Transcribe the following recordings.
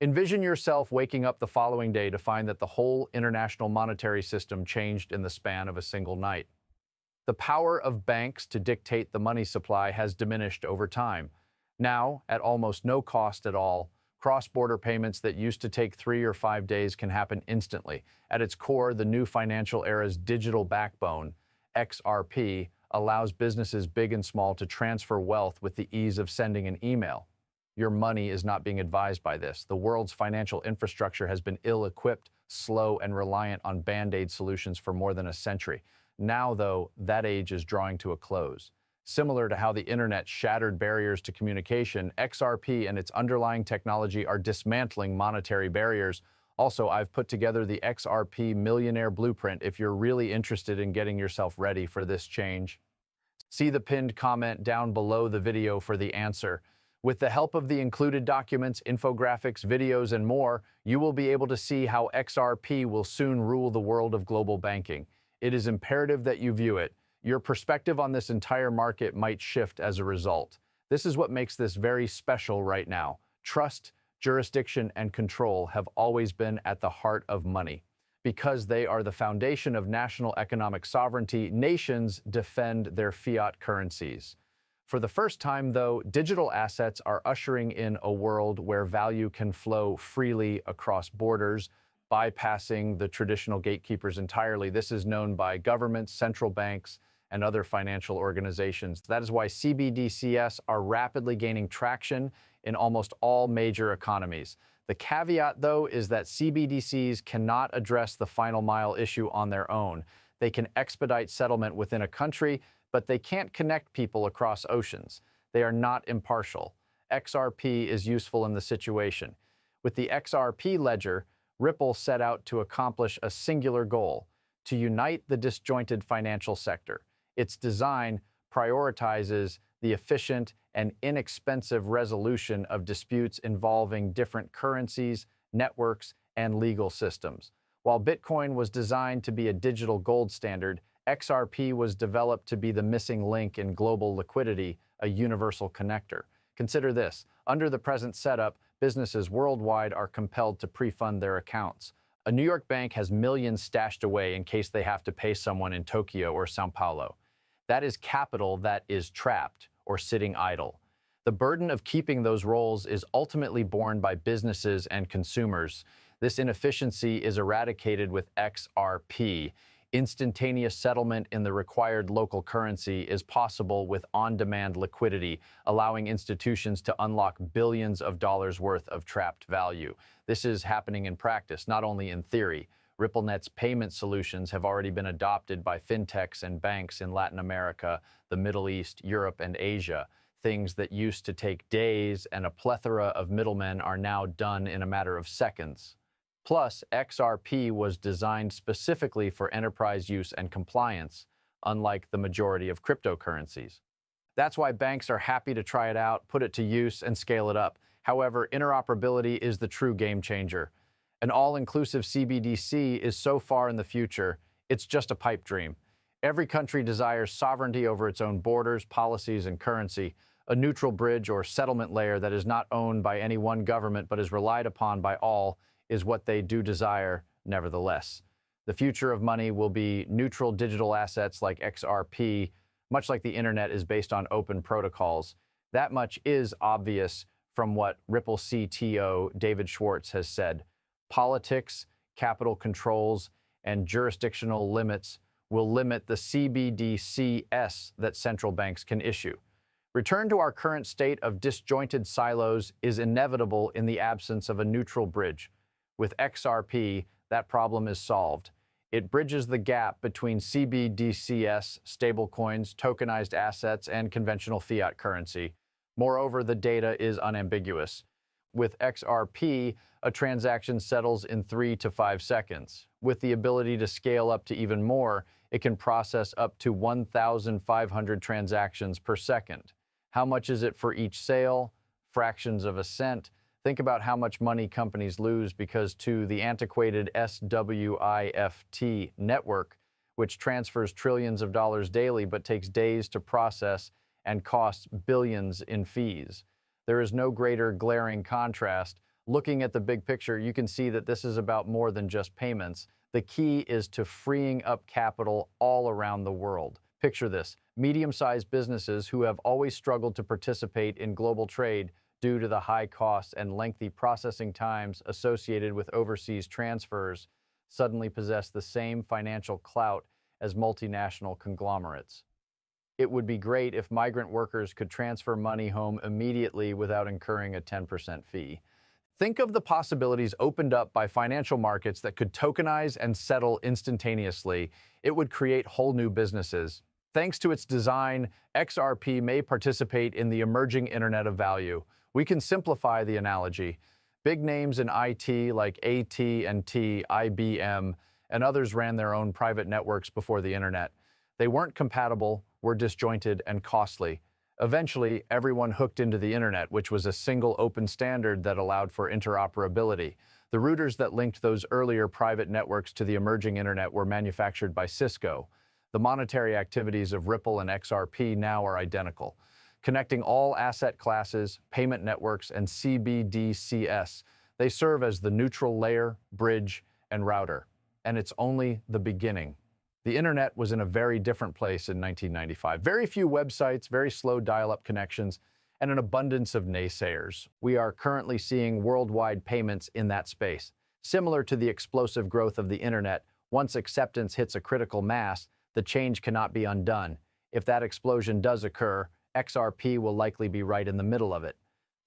Envision yourself waking up the following day to find that the whole international monetary system changed in the span of a single night. The power of banks to dictate the money supply has diminished over time. Now, at almost no cost at all, cross-border payments that used to take 3 or 5 days can happen instantly. At its core, the new financial era's digital backbone, XRP, allows businesses big and small to transfer wealth with the ease of sending an email. Your money is not being advised by this. The world's financial infrastructure has been ill-equipped, slow, and reliant on band-aid solutions for more than a century. Now, though, that age is drawing to a close. Similar to how the internet shattered barriers to communication, XRP and its underlying technology are dismantling monetary barriers. Also, I've put together the XRP Millionaire Blueprint if you're really interested in getting yourself ready for this change. See the pinned comment down below the video for the answer. With the help of the included documents, infographics, videos, and more, you will be able to see how XRP will soon rule the world of global banking. It is imperative that you view it. Your perspective on this entire market might shift as a result. This is what makes this very special right now. Trust, jurisdiction, and control have always been at the heart of money. Because they are the foundation of national economic sovereignty, nations defend their fiat currencies. For the first time, though, digital assets are ushering in a world where value can flow freely across borders, bypassing the traditional gatekeepers entirely. This is known by governments, central banks, and other financial organizations. That is why CBDCs are rapidly gaining traction in almost all major economies. The caveat, though, is that CBDCs cannot address the final mile issue on their own. They can expedite settlement within a country, but they can't connect people across oceans. They are not impartial. XRP is useful in the situation. With the XRP ledger, Ripple set out to accomplish a singular goal: to unite the disjointed financial sector. Its design prioritizes the efficient and inexpensive resolution of disputes involving different currencies, networks, and legal systems. While Bitcoin was designed to be a digital gold standard, XRP was developed to be the missing link in global liquidity, a universal connector. Consider this: under the present setup, businesses worldwide are compelled to pre-fund their accounts. A New York bank has millions stashed away in case they have to pay someone in Tokyo or Sao Paulo. That is capital that is trapped or sitting idle. The burden of keeping those rolls is ultimately borne by businesses and consumers. This inefficiency is eradicated with XRP. Instantaneous settlement in the required local currency is possible with on-demand liquidity, allowing institutions to unlock billions of dollars worth of trapped value. This is happening in practice, not only in theory. RippleNet's payment solutions have already been adopted by fintechs and banks in Latin America, the Middle East, Europe, and Asia. Things that used to take days and a plethora of middlemen are now done in a matter of seconds. Plus, XRP was designed specifically for enterprise use and compliance, unlike the majority of cryptocurrencies. That's why banks are happy to try it out, put it to use, and scale it up. However, interoperability is the true game changer. An all-inclusive CBDC is so far in the future, it's just a pipe dream. Every country desires sovereignty over its own borders, policies, and currency. A neutral bridge or settlement layer that is not owned by any one government but is relied upon by all is what they do desire, nevertheless. The future of money will be neutral digital assets like XRP, much like the internet is based on open protocols. That much is obvious from what Ripple CTO David Schwartz has said. Politics, capital controls, and jurisdictional limits will limit the CBDCs that central banks can issue. Return to our current state of disjointed silos is inevitable in the absence of a neutral bridge. With XRP, that problem is solved. It bridges the gap between CBDCs, stablecoins, tokenized assets, and conventional fiat currency. Moreover, the data is unambiguous. With XRP, a transaction settles in 3 to 5 seconds. With the ability to scale up to even more, it can process up to 1,500 transactions per second. How much is it for each sale? Fractions of a cent. Think about how much money companies lose because to the antiquated SWIFT network, which transfers trillions of dollars daily but takes days to process and costs billions in fees. There is no greater glaring contrast. Looking at the big picture, you can see that this is about more than just payments. The key is to freeing up capital all around the world. Picture this: medium-sized businesses who have always struggled to participate in global trade due to the high costs and lengthy processing times associated with overseas transfers suddenly possess the same financial clout as multinational conglomerates. It would be great if migrant workers could transfer money home immediately without incurring a 10% fee. Think of the possibilities opened up by financial markets that could tokenize and settle instantaneously. It would create whole new businesses. Thanks to its design, XRP may participate in the emerging Internet of Value. We can simplify the analogy. Big names in IT like AT&T, IBM, and others ran their own private networks before the Internet. They weren't compatible, were disjointed, and costly. Eventually, everyone hooked into the Internet, which was a single open standard that allowed for interoperability. The routers that linked those earlier private networks to the emerging Internet were manufactured by Cisco. The monetary activities of Ripple and XRP now are identical, connecting all asset classes, payment networks, and CBDCs. They serve as the neutral layer, bridge, and router. And it's only the beginning. The Internet was in a very different place in 1995. Very few websites, very slow dial-up connections, and an abundance of naysayers. We are currently seeing worldwide payments in that space. Similar to the explosive growth of the Internet, once acceptance hits a critical mass, the change cannot be undone. If that explosion does occur, XRP will likely be right in the middle of it.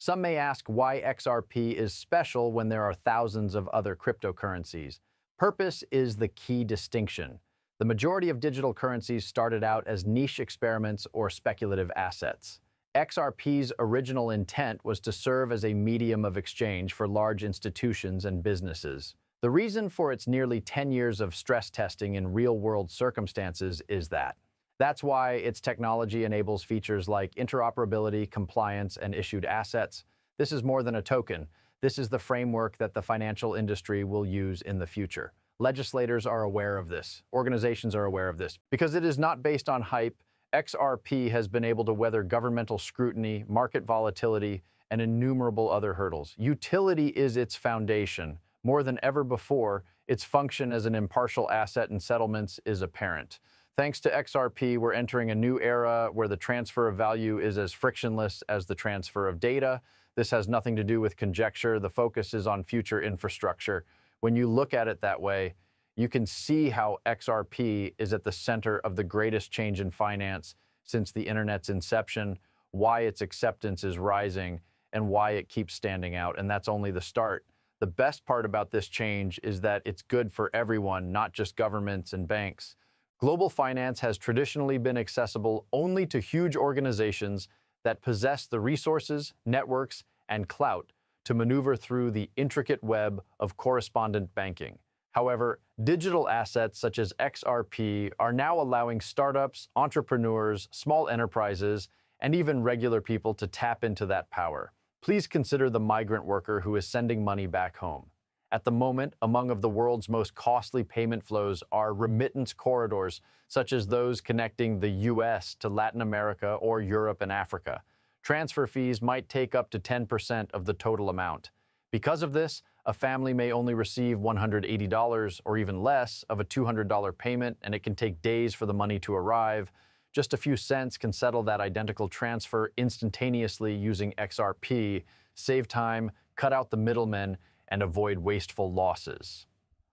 Some may ask why XRP is special when there are thousands of other cryptocurrencies. Purpose is the key distinction. The majority of digital currencies started out as niche experiments or speculative assets. XRP's original intent was to serve as a medium of exchange for large institutions and businesses. The reason for its nearly 10 years of stress testing in real-world circumstances is that. That's why its technology enables features like interoperability, compliance, and issued assets. This is more than a token. This is the framework that the financial industry will use in the future. Legislators are aware of this. Organizations are aware of this. Because it is not based on hype, XRP has been able to weather governmental scrutiny, market volatility, and innumerable other hurdles. Utility is its foundation. More than ever before, its function as an impartial asset in settlements is apparent. Thanks to XRP, we're entering a new era where the transfer of value is as frictionless as the transfer of data. This has nothing to do with conjecture. The focus is on future infrastructure. When you look at it that way, you can see how XRP is at the center of the greatest change in finance since the Internet's inception, why its acceptance is rising, and why it keeps standing out. And that's only the start. The best part about this change is that it's good for everyone, not just governments and banks. Global finance has traditionally been accessible only to huge organizations that possess the resources, networks, and clout to maneuver through the intricate web of correspondent banking. However, digital assets such as XRP are now allowing startups, entrepreneurs, small enterprises, and even regular people to tap into that power. Please consider the migrant worker who is sending money back home. At the moment, among the world's most costly payment flows are remittance corridors, such as those connecting the US to Latin America or Europe and Africa. Transfer fees might take up to 10% of the total amount. Because of this, a family may only receive $180 or even less of a $200 payment, and it can take days for the money to arrive. Just a few cents can settle that identical transfer instantaneously using XRP, save time, cut out the middlemen, and avoid wasteful losses.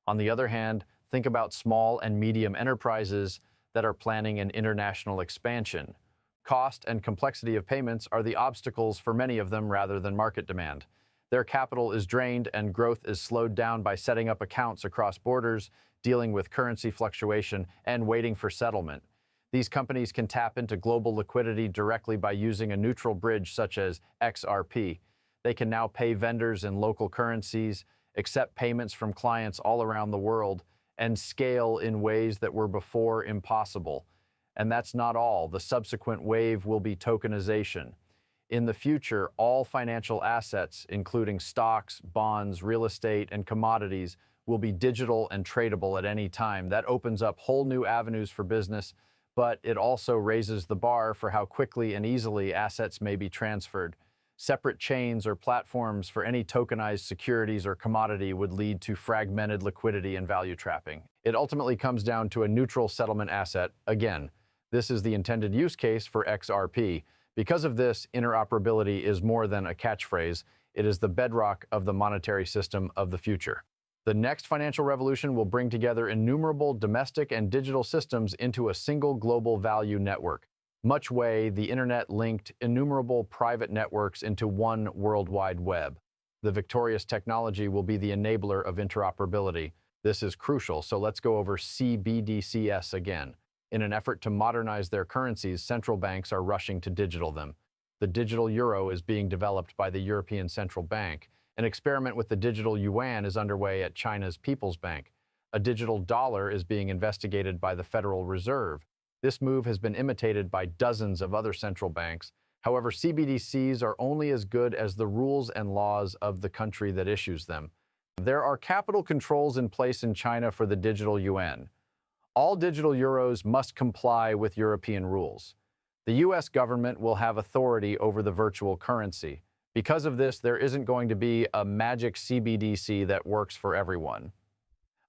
On the other hand, think about small and medium enterprises that are planning an international expansion. Cost and complexity of payments are the obstacles for many of them rather than market demand. Their capital is drained and growth is slowed down by setting up accounts across borders, dealing with currency fluctuation, and waiting for settlement. These companies can tap into global liquidity directly by using a neutral bridge such as XRP. They can now pay vendors in local currencies, accept payments from clients all around the world, and scale in ways that were before impossible. And that's not all. The subsequent wave will be tokenization. In the future, all financial assets, including stocks, bonds, real estate, and commodities, will be digital and tradable at any time. That opens up whole new avenues for business, but it also raises the bar for how quickly and easily assets may be transferred. Separate chains or platforms for any tokenized securities or commodity would lead to fragmented liquidity and value trapping. It ultimately comes down to a neutral settlement asset. Again, this is the intended use case for XRP. Because of this, interoperability is more than a catchphrase. It is the bedrock of the monetary system of the future. The next financial revolution will bring together innumerable domestic and digital systems into a single global value network. Much way, the internet linked innumerable private networks into one worldwide web. The victorious technology will be the enabler of interoperability. This is crucial, so let's go over CBDCs again. In an effort to modernize their currencies, central banks are rushing to digital them. The digital euro is being developed by the European Central Bank. An experiment with the digital yuan is underway at China's People's Bank. A digital dollar is being investigated by the Federal Reserve. This move has been imitated by dozens of other central banks. However, CBDCs are only as good as the rules and laws of the country that issues them. There are capital controls in place in China for the digital yuan. All digital euros must comply with European rules. The US government will have authority over the virtual currency. Because of this, there isn't going to be a magic CBDC that works for everyone.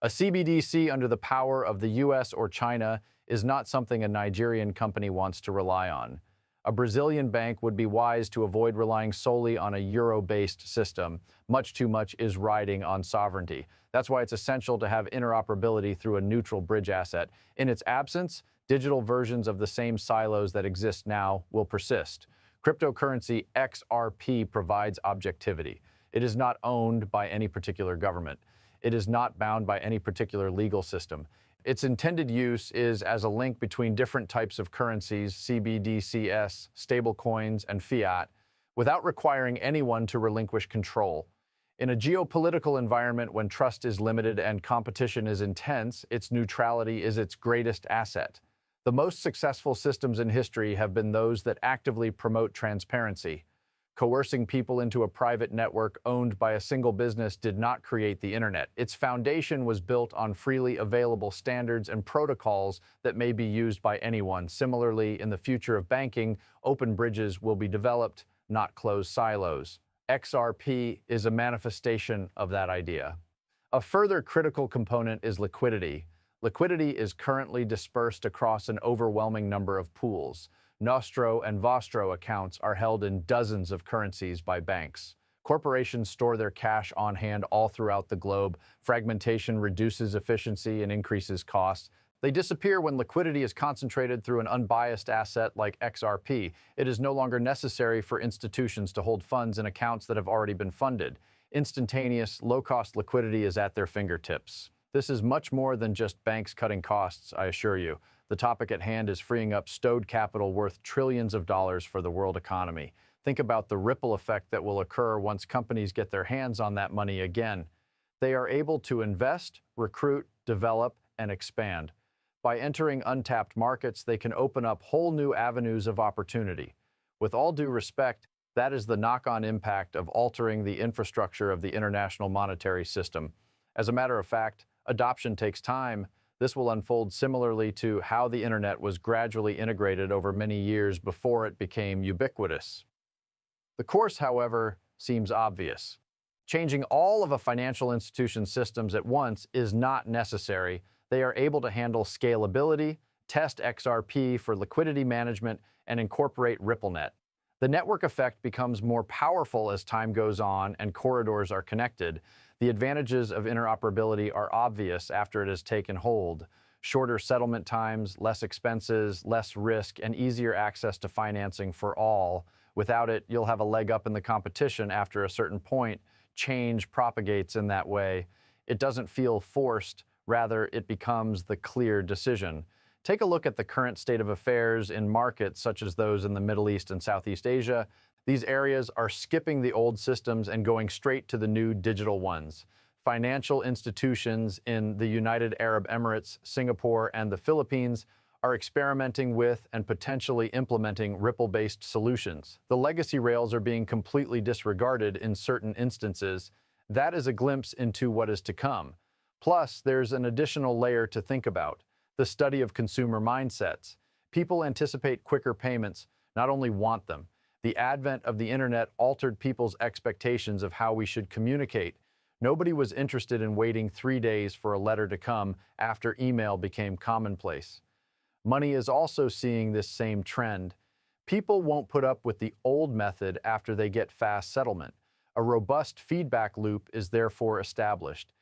A CBDC under the power of the US or China is not something a Nigerian company wants to rely on. A Brazilian bank would be wise to avoid relying solely on a euro-based system. Much too much is riding on sovereignty. That's why it's essential to have interoperability through a neutral bridge asset. In its absence, digital versions of the same silos that exist now will persist. Cryptocurrency XRP provides objectivity. It is not owned by any particular government. It is not bound by any particular legal system. Its intended use is as a link between different types of currencies, CBDCs, stablecoins, and fiat, without requiring anyone to relinquish control. In a geopolitical environment when trust is limited and competition is intense, its neutrality is its greatest asset. The most successful systems in history have been those that actively promote transparency. Coercing people into a private network owned by a single business did not create the internet. Its foundation was built on freely available standards and protocols that may be used by anyone. Similarly, in the future of banking, open bridges will be developed, not closed silos. XRP is a manifestation of that idea. A further critical component is liquidity. Liquidity is currently dispersed across an overwhelming number of pools. Nostro and Vostro accounts are held in dozens of currencies by banks. Corporations store their cash on hand all throughout the globe. Fragmentation reduces efficiency and increases costs. They disappear when liquidity is concentrated through an unbiased asset like XRP. It is no longer necessary for institutions to hold funds in accounts that have already been funded. Instantaneous, low-cost liquidity is at their fingertips. This is much more than just banks cutting costs, I assure you. The topic at hand is freeing up stowed capital worth trillions of dollars for the world economy. Think about the ripple effect that will occur once companies get their hands on that money again. They are able to invest, recruit, develop, and expand. By entering untapped markets, they can open up whole new avenues of opportunity. With all due respect, that is the knock-on impact of altering the infrastructure of the international monetary system. As a matter of fact, adoption takes time. This will unfold similarly to how the internet was gradually integrated over many years before it became ubiquitous. The course, however, seems obvious. Changing all of a financial institution's systems at once is not necessary. They are able to handle scalability, test XRP for liquidity management, and incorporate RippleNet. The network effect becomes more powerful as time goes on and corridors are connected. The advantages of interoperability are obvious after it has taken hold. Shorter settlement times, less expenses, less risk, and easier access to financing for all. Without it, you'll have a leg up in the competition after a certain point. Change propagates in that way. It doesn't feel forced, rather it becomes the clear decision. Take a look at the current state of affairs in markets such as those in the Middle East and Southeast Asia. These areas are skipping the old systems and going straight to the new digital ones. Financial institutions in the United Arab Emirates, Singapore, and the Philippines are experimenting with and potentially implementing Ripple-based solutions. The legacy rails are being completely disregarded in certain instances. That is a glimpse into what is to come. Plus, there's an additional layer to think about: the study of consumer mindsets. People anticipate quicker payments, not only want them. The advent of the internet altered people's expectations of how we should communicate. Nobody was interested in waiting 3 days for a letter to come after email became commonplace. Money is also seeing this same trend. People won't put up with the old method after they get fast settlement. A robust feedback loop is therefore established.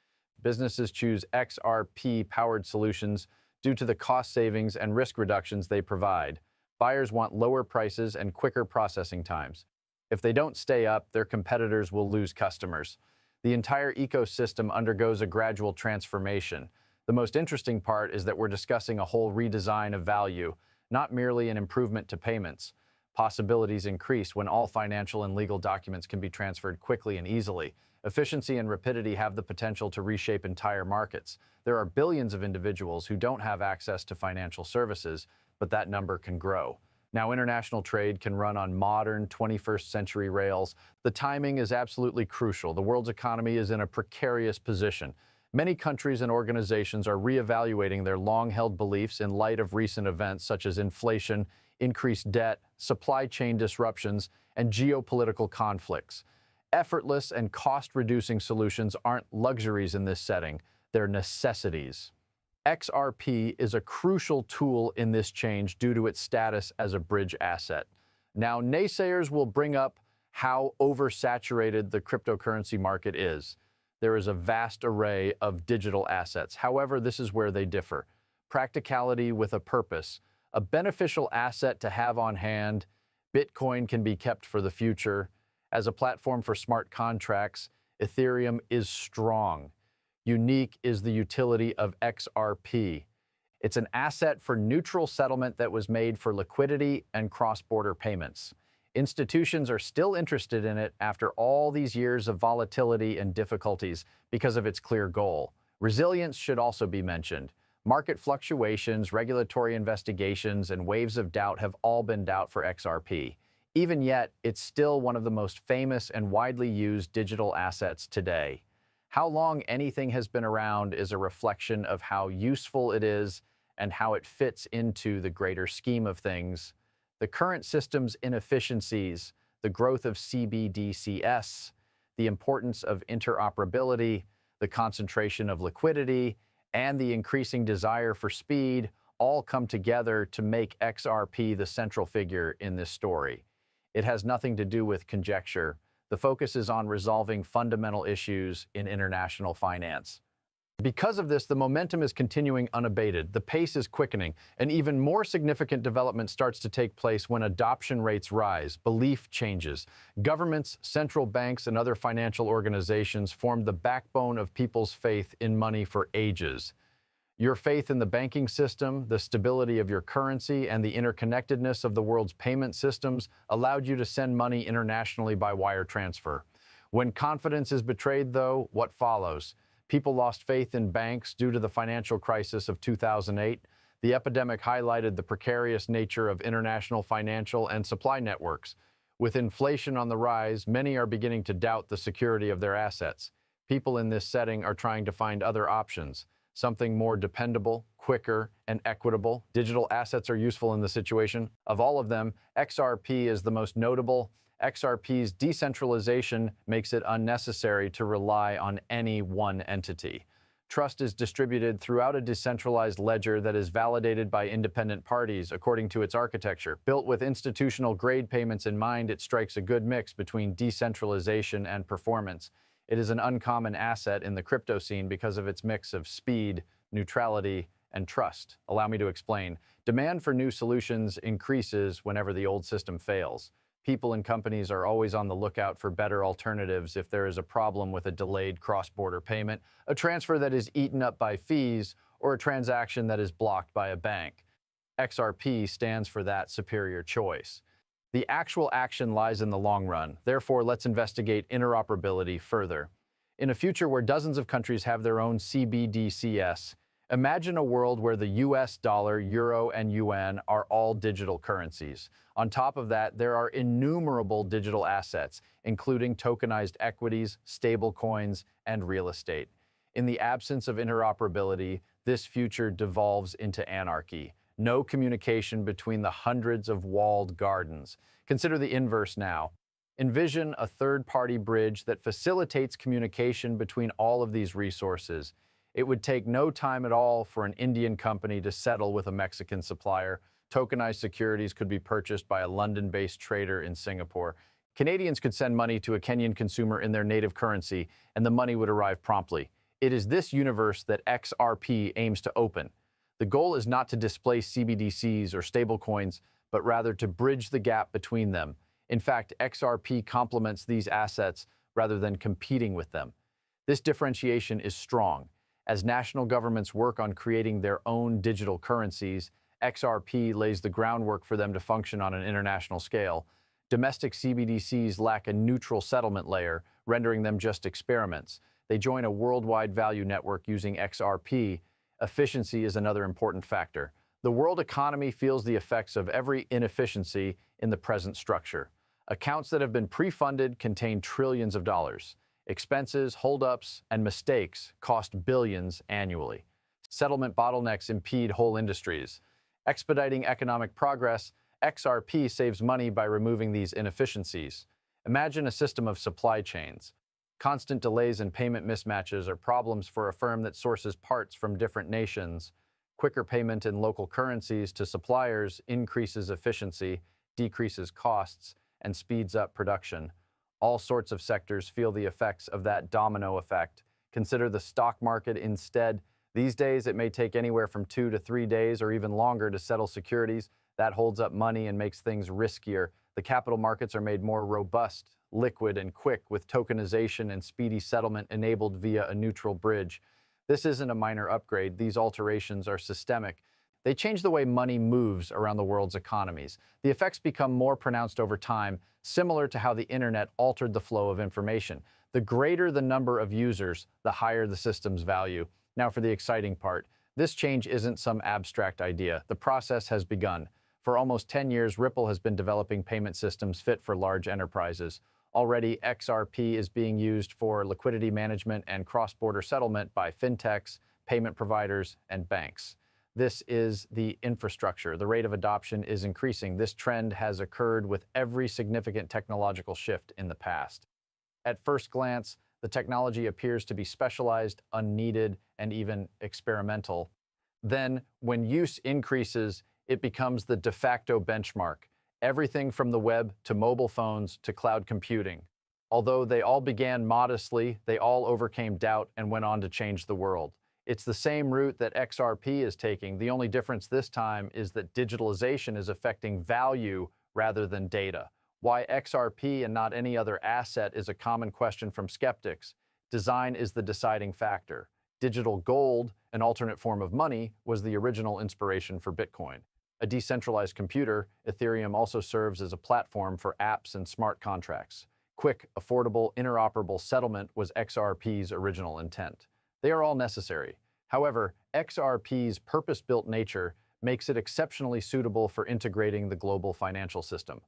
Businesses choose XRP-powered solutions due to the cost savings and risk reductions they provide. Buyers want lower prices and quicker processing times. If they don't stay up, their competitors will lose customers. The entire ecosystem undergoes a gradual transformation. The most interesting part is that we're discussing a whole redesign of value, not merely an improvement to payments. Possibilities increase when all financial and legal documents can be transferred quickly and easily. Efficiency and rapidity have the potential to reshape entire markets. There are billions of individuals who don't have access to financial services, but that number can grow. Now, international trade can run on modern 21st century rails. The timing is absolutely crucial. The world's economy is in a precarious position. Many countries and organizations are reevaluating their long-held beliefs in light of recent events such as inflation, increased debt, supply chain disruptions, and geopolitical conflicts. Effortless and cost-reducing solutions aren't luxuries in this setting, they're necessities. XRP is a crucial tool in this change due to its status as a bridge asset. Now, naysayers will bring up how oversaturated the cryptocurrency market is. There is a vast array of digital assets. However, this is where they differ. Practicality with a purpose. A beneficial asset to have on hand. Bitcoin can be kept for the future. As a platform for smart contracts, Ethereum is strong. Unique is the utility of XRP. It's an asset for neutral settlement that was made for liquidity and cross-border payments. Institutions are still interested in it after all these years of volatility and difficulties because of its clear goal. Resilience should also be mentioned. Market fluctuations, regulatory investigations, and waves of doubt have all been doubt for XRP. Even yet, it's still one of the most famous and widely used digital assets today. How long anything has been around is a reflection of how useful it is and how it fits into the greater scheme of things. The current system's inefficiencies, the growth of CBDCs, the importance of interoperability, the concentration of liquidity, and the increasing desire for speed all come together to make XRP the central figure in this story. It has nothing to do with conjecture. The focus is on resolving fundamental issues in international finance. Because of this, the momentum is continuing unabated. The pace is quickening. An even more significant development starts to take place when adoption rates rise, belief changes. Governments, central banks, and other financial organizations formed the backbone of people's faith in money for ages. Your faith in the banking system, the stability of your currency, and the interconnectedness of the world's payment systems allowed you to send money internationally by wire transfer. When confidence is betrayed, though, what follows? People lost faith in banks due to the financial crisis of 2008. The epidemic highlighted the precarious nature of international financial and supply networks. With inflation on the rise, many are beginning to doubt the security of their assets. People in this setting are trying to find other options, something more dependable, quicker, and equitable. Digital assets are useful in the situation. Of all of them, XRP is the most notable. XRP's decentralization makes it unnecessary to rely on any one entity. Trust is distributed throughout a decentralized ledger that is validated by independent parties according to its architecture. Built with institutional-grade payments in mind, it strikes a good mix between decentralization and performance. It is an uncommon asset in the crypto scene because of its mix of speed, neutrality, and trust. Allow me to explain. Demand for new solutions increases whenever the old system fails. People and companies are always on the lookout for better alternatives if there is a problem with a delayed cross-border payment, a transfer that is eaten up by fees, or a transaction that is blocked by a bank. XRP stands for that superior choice. The actual action lies in the long run. Therefore, let's investigate interoperability further. In a future where dozens of countries have their own CBDCs, imagine a world where the US dollar, euro, and yuan are all digital currencies. On top of that, there are innumerable digital assets, including tokenized equities, stablecoins, and real estate. In the absence of interoperability, this future devolves into anarchy. No communication between the hundreds of walled gardens. Consider the inverse now. Envision a third-party bridge that facilitates communication between all of these resources. It would take no time at all for an Indian company to settle with a Mexican supplier. Tokenized securities could be purchased by a London-based trader in Singapore. Canadians could send money to a Kenyan consumer in their native currency, and the money would arrive promptly. It is this universe that XRP aims to open. The goal is not to displace CBDCs or stablecoins, but rather to bridge the gap between them. In fact, XRP complements these assets rather than competing with them. This differentiation is strong. As national governments work on creating their own digital currencies, XRP lays the groundwork for them to function on an international scale. Domestic CBDCs lack a neutral settlement layer, rendering them just experiments. They join a worldwide value network using XRP. Efficiency is another important factor. The world economy feels the effects of every inefficiency in the present structure. Accounts that have been pre-funded contain trillions of dollars. Expenses, holdups, and mistakes cost billions annually. Settlement bottlenecks impede whole industries. Expediting economic progress, XRP saves money by removing these inefficiencies. Imagine a system of supply chains. Constant delays and payment mismatches are problems for a firm that sources parts from different nations. Quicker payment in local currencies to suppliers increases efficiency, decreases costs, and speeds up production. All sorts of sectors feel the effects of that domino effect. Consider the stock market instead. These days, it may take anywhere from 2 to 3 days or even longer to settle securities. That holds up money and makes things riskier. The capital markets are made more robust, liquid, and quick with tokenization and speedy settlement enabled via a neutral bridge. This isn't a minor upgrade. These alterations are systemic. They change the way money moves around the world's economies. The effects become more pronounced over time, similar to how the internet altered the flow of information. The greater the number of users, the higher the system's value. Now for the exciting part. This change isn't some abstract idea. The process has begun. For almost 10 years, Ripple has been developing payment systems fit for large enterprises. Already, XRP is being used for liquidity management and cross-border settlement by fintechs, payment providers, and banks. This is the infrastructure. The rate of adoption is increasing. This trend has occurred with every significant technological shift in the past. At first glance, the technology appears to be specialized, unneeded, and even experimental. Then, when use increases, it becomes the de facto benchmark. Everything from the web to mobile phones to cloud computing. Although they all began modestly, they all overcame doubt and went on to change the world. It's the same route that XRP is taking. The only difference this time is that digitalization is affecting value rather than data. Why XRP and not any other asset is a common question from skeptics. Design is the deciding factor. Digital gold, an alternate form of money, was the original inspiration for Bitcoin. A decentralized computer, Ethereum also serves as a platform for apps and smart contracts. Quick, affordable, interoperable settlement was XRP's original intent. They are all necessary. However, XRP's purpose-built nature makes it exceptionally suitable for integrating the global financial system.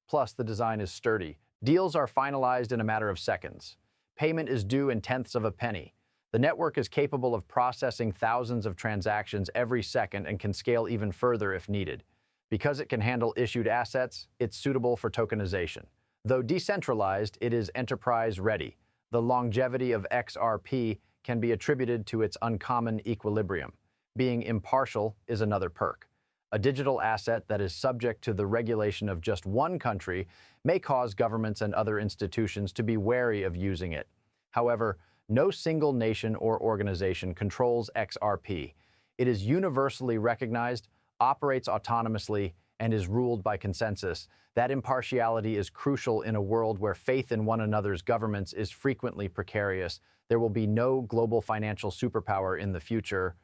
Plus, the design is sturdy. Deals are finalized in a matter of seconds. Payment is due in tenths of a penny. The network is capable of processing thousands of transactions every second and can scale even further if needed. Because it can handle issued assets, it's suitable for tokenization. Though decentralized, it is enterprise-ready. The longevity of XRP can be attributed to its uncommon equilibrium. Being impartial is another perk. A digital asset that is subject to the regulation of just one country may cause governments and other institutions to be wary of using it. However, no single nation or organization controls XRP. It is universally recognized, operates autonomously, and is ruled by consensus. That impartiality is crucial in a world where faith in one another's governments is frequently precarious. There will be no global financial superpower in the future.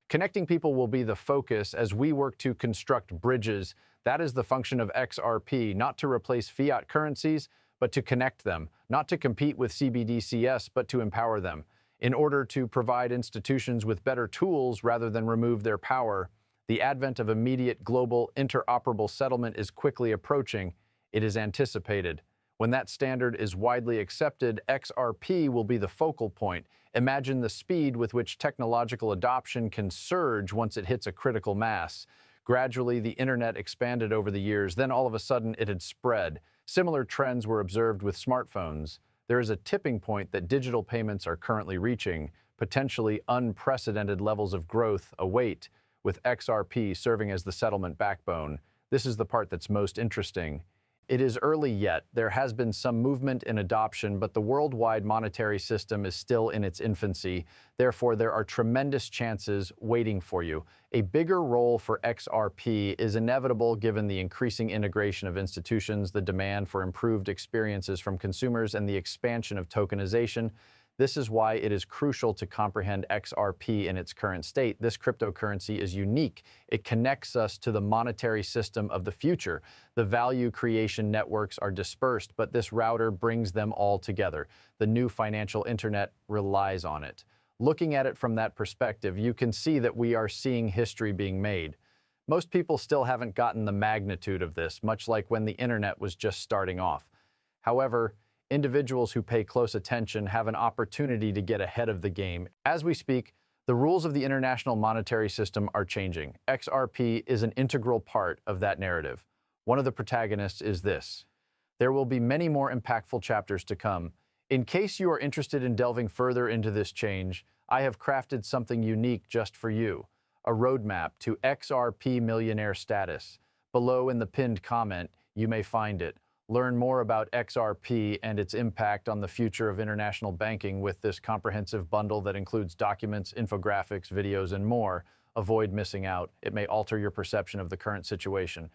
Connecting people will be the focus as we work to construct bridges. That is the function of XRP, not to replace fiat currencies, but to connect them, not to compete with CBDCs, but to empower them. In order to provide institutions with better tools rather than remove their power, the advent of immediate global interoperable settlement is quickly approaching. It is anticipated. When that standard is widely accepted, XRP will be the focal point. Imagine the speed with which technological adoption can surge once it hits a critical mass. Gradually, the internet expanded over the years, then all of a sudden it had spread. Similar trends were observed with smartphones. There is a tipping point that digital payments are currently reaching. Potentially unprecedented levels of growth await, with XRP serving as the settlement backbone. This is the part that's most interesting. It is early yet. There has been some movement in adoption, but the worldwide monetary system is still in its infancy. Therefore, there are tremendous chances waiting for you. A bigger role for XRP is inevitable given the increasing integration of institutions, the demand for improved experiences from consumers, and the expansion of tokenization. This is why it is crucial to comprehend XRP in its current state. This cryptocurrency is unique. It connects us to the monetary system of the future. The value creation networks are dispersed, but this router brings them all together. The new financial internet relies on it. Looking at it from that perspective, you can see that we are seeing history being made. Most people still haven't gotten the magnitude of this, much like when the internet was just starting off. However, individuals who pay close attention have an opportunity to get ahead of the game. As we speak, the rules of the international monetary system are changing. XRP is an integral part of that narrative. One of the protagonists is this. There will be many more impactful chapters to come. In case you are interested in delving further into this change, I have crafted something unique just for you, a roadmap to XRP millionaire status. Below in the pinned comment, you may find it. Learn more about XRP and its impact on the future of international banking with this comprehensive bundle that includes documents, infographics, videos, and more. Avoid missing out. It may alter your perception of the current situation.